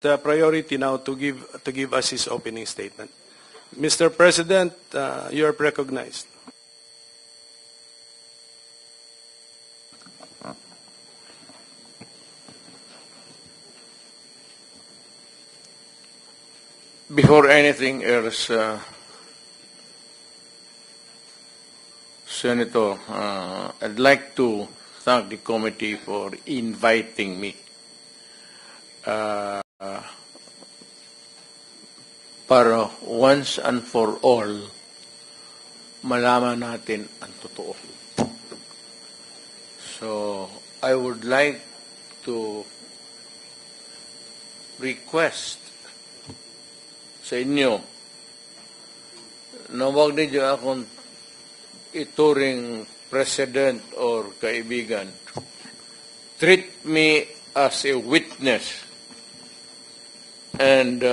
the priority now to give us his opening statement. Mr. President, you are recognized. Before anything else, Senator, I'd like to thank the committee for inviting me para once and for all malaman natin ang totoo. So, I would like to request sa inyo na huwag ninyo akong ituring president or kaibigan. Treat me as a witness and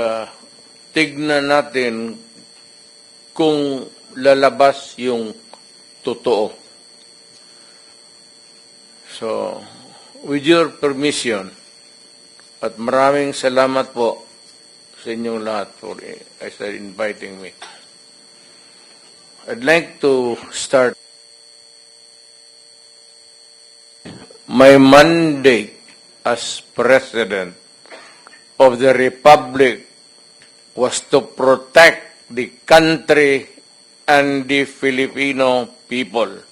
tignan natin kung lalabas yung totoo. So, with your permission, at maraming salamat po sa inyong lahat for inviting me. I'd like to start. My mandate as President of the Republic was to protect the country and the Filipino people.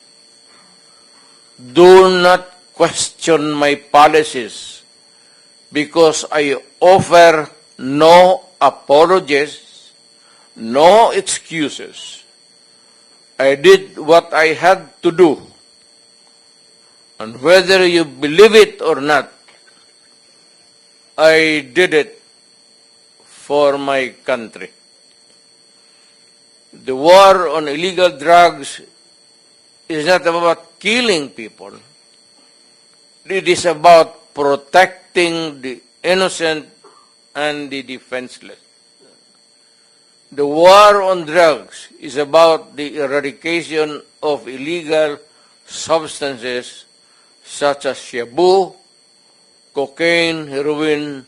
Do not question my policies because I offer no apologies, no excuses. I did what I had to do. And whether you believe it or not, I did it for my country. The war on illegal drugs is not about killing people. It is about protecting the innocent and the defenseless. The war on drugs is about the eradication of illegal substances such as shabu, cocaine, heroin,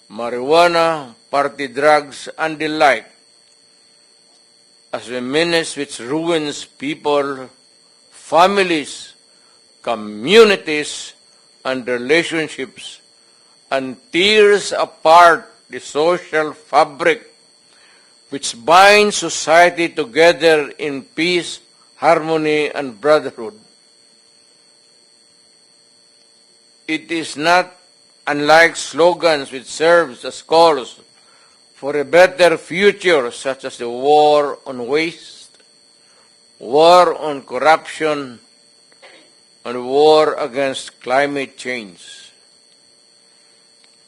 marijuana, party drugs, and the like, as a menace which ruins people, families, communities, and relationships, and tears apart the social fabric which binds society together in peace, harmony, and brotherhood. It is not unlike slogans which serves as calls for a better future, such as the war on waste, war on corruption, and war against climate change.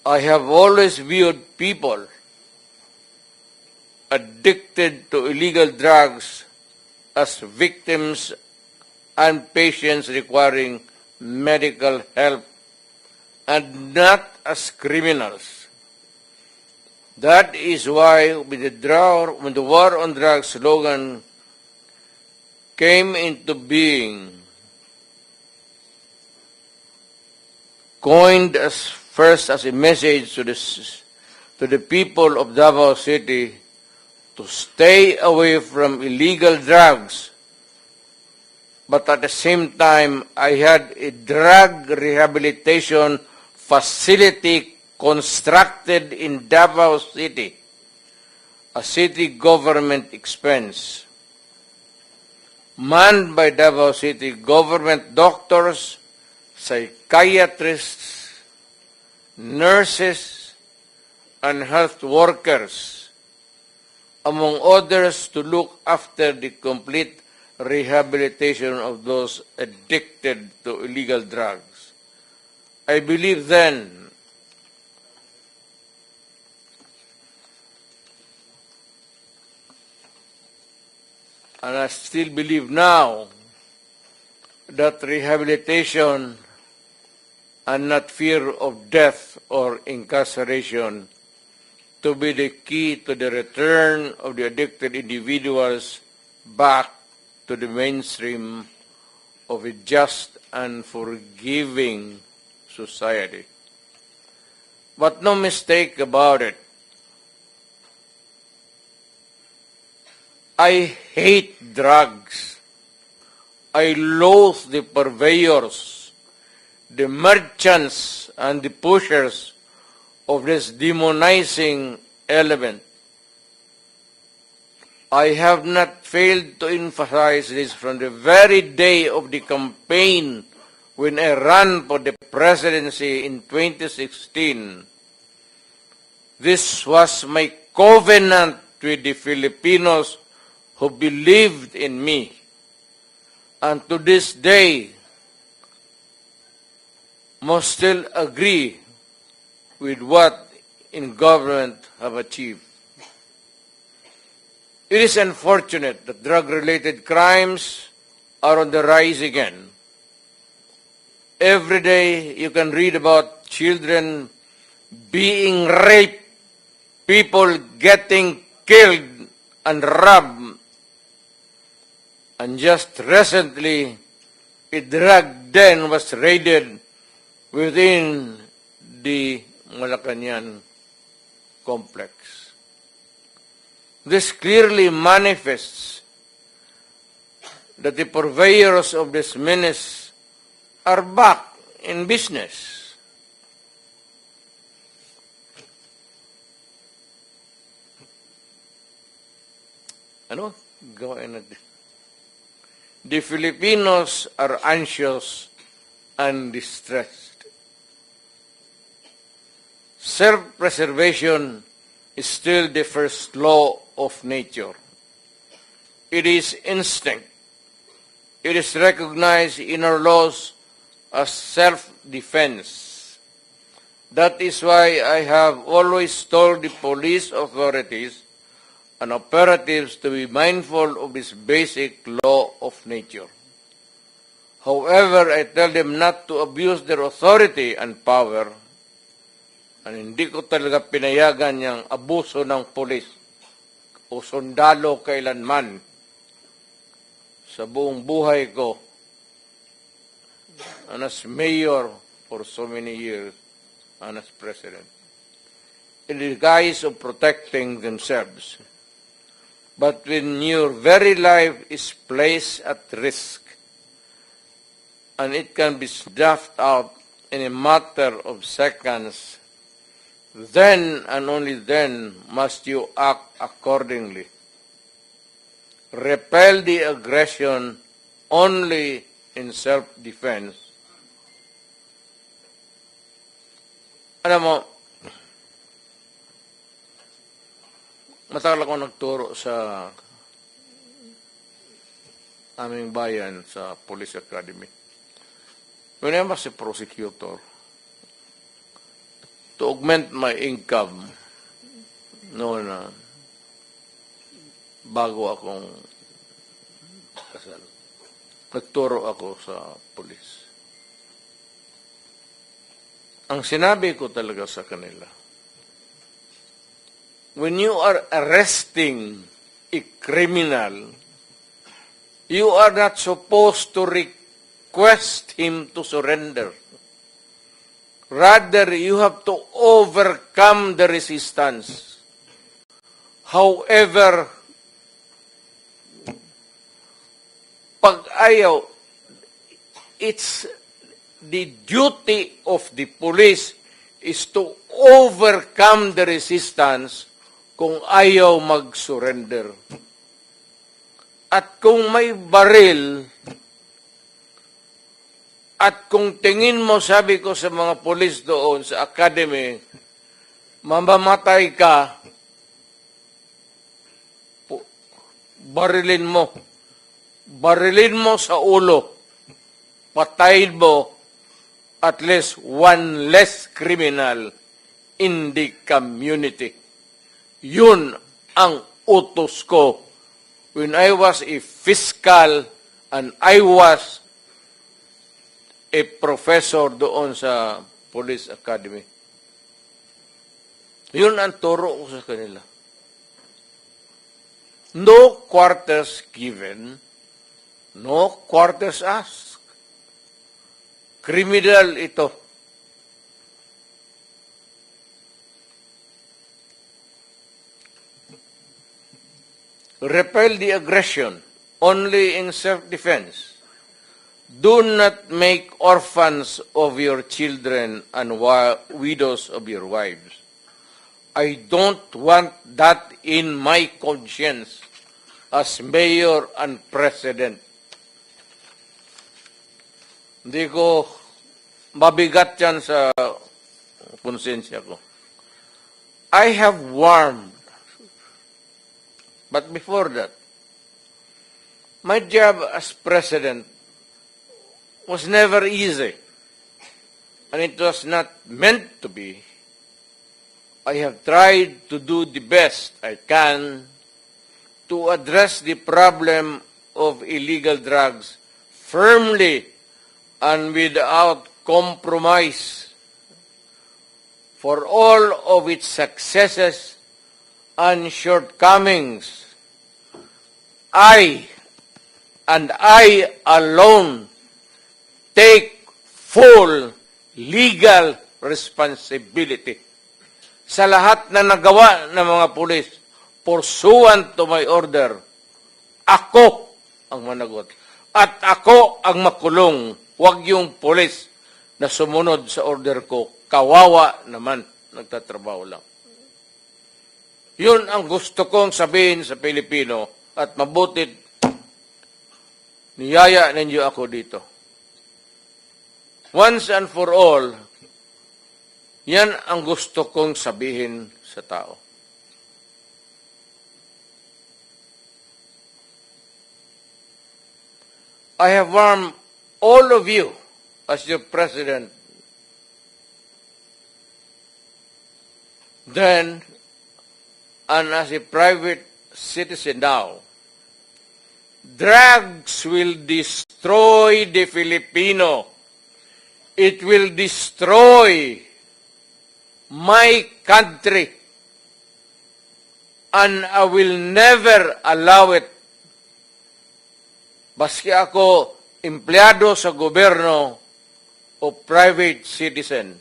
I have always viewed people addicted to illegal drugs as victims and patients requiring medical help and not as criminals. That is why when the war on drugs slogan came into being, coined as first as a message to the people of Davao City to stay away from illegal drugs, but at the same time, I had a drug rehabilitation facility constructed in Davao City, a city government expense, manned by Davao City government doctors, psychiatrists, nurses, and health workers, among others, to look after the complete rehabilitation of those addicted to illegal drugs. I believe then and I still believe now that rehabilitation and not fear of death or incarceration to be the key to the return of the addicted individuals back to the mainstream of a just and forgiving society. But no mistake about it. I hate drugs. I loathe the purveyors, the merchants, and the pushers of this demonizing element. I have not failed to emphasize this from the very day of the campaign when I ran for the presidency in 2016. This was my covenant with the Filipinos who believed in me. And to this day, must still agree with what in government have achieved. It is unfortunate that drug-related crimes are on the rise again. Every day you can read about children being raped, people getting killed and robbed. And just recently, a drug den was raided within the Malacanang complex. This clearly manifests that the purveyors of this menace are back in business. Ano? Gawain natin. The Filipinos are anxious and distressed. Self-preservation is still the first law of nature. It is instinct. It is recognized in our laws as self-defense. That is why I have always told the police authorities and operatives to be mindful of this basic law of nature. However, I tell them not to abuse their authority and power, and hindi ko talaga pinayagan yung abuso ng pulis o sundalo kailanman sa buong buhay ko and as mayor for so many years and as president in the guise of protecting themselves. But when your very life is placed at risk and it can be snuffed out in a matter of seconds, then and only then must you act accordingly. Repel the aggression only in self-defense. Alam mo, matagal ako nagturo sa aming bayan sa Police Academy. When I was a prosecutor, to augment my income noon bago akong kasal, nagturo ako sa pulis. Ang sinabi ko talaga sa kanila, when you are arresting a criminal, you are not supposed to request him to surrender. Rather, you have to overcome the resistance. However, pag ayaw, it's the duty of the police is to overcome the resistance kung ayaw mag-surrender. At kung may baril, at kung tingin mo, sabi ko sa mga polis doon sa academy, mamamatay ka, barilin mo. Barilin mo sa ulo. Patayin mo at least one less criminal in the community. Yun ang utos ko when I was a fiscal and I was a professor doon sa Police Academy. Yun ang turo ko sa kanila. No quarters given, no quarters asked. Criminal ito. repel the aggression only in self-defense. Do not make orphans of your children and widows of your wives. I don't want that in my conscience as mayor and president. Hindi ko mabigat yan sa konsensya ko. I have warned, but before that, my job as president was never easy, and it was not meant to be. I have tried to do the best I can to address the problem of illegal drugs firmly and without compromise. For all of its successes and shortcomings, I alone take full legal responsibility sa lahat na nagawa ng mga pulis pursuant to my order. Ako ang managot. At ako ang makulong. Huwag yung pulis na sumunod sa order ko. Kawawa naman. Nagtatrabaho lang. Yun ang gusto kong sabihin sa Pilipino at mabutit niyaya ninyo ako dito. Once and for all, yan ang gusto kong sabihin sa tao. I have warned all of you as your president then and as a private citizen now. Drugs will destroy the Filipino. It will destroy my country. And I will never allow it. Baski ako empleyado sa gobyerno o private citizen,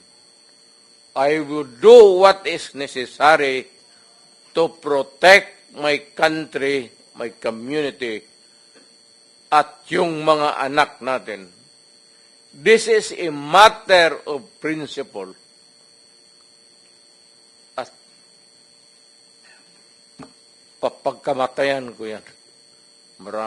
I will do what is necessary to protect my country, my community, at yung mga anak natin. This is a matter of principle. At papagkamatayan ko yan. Maraming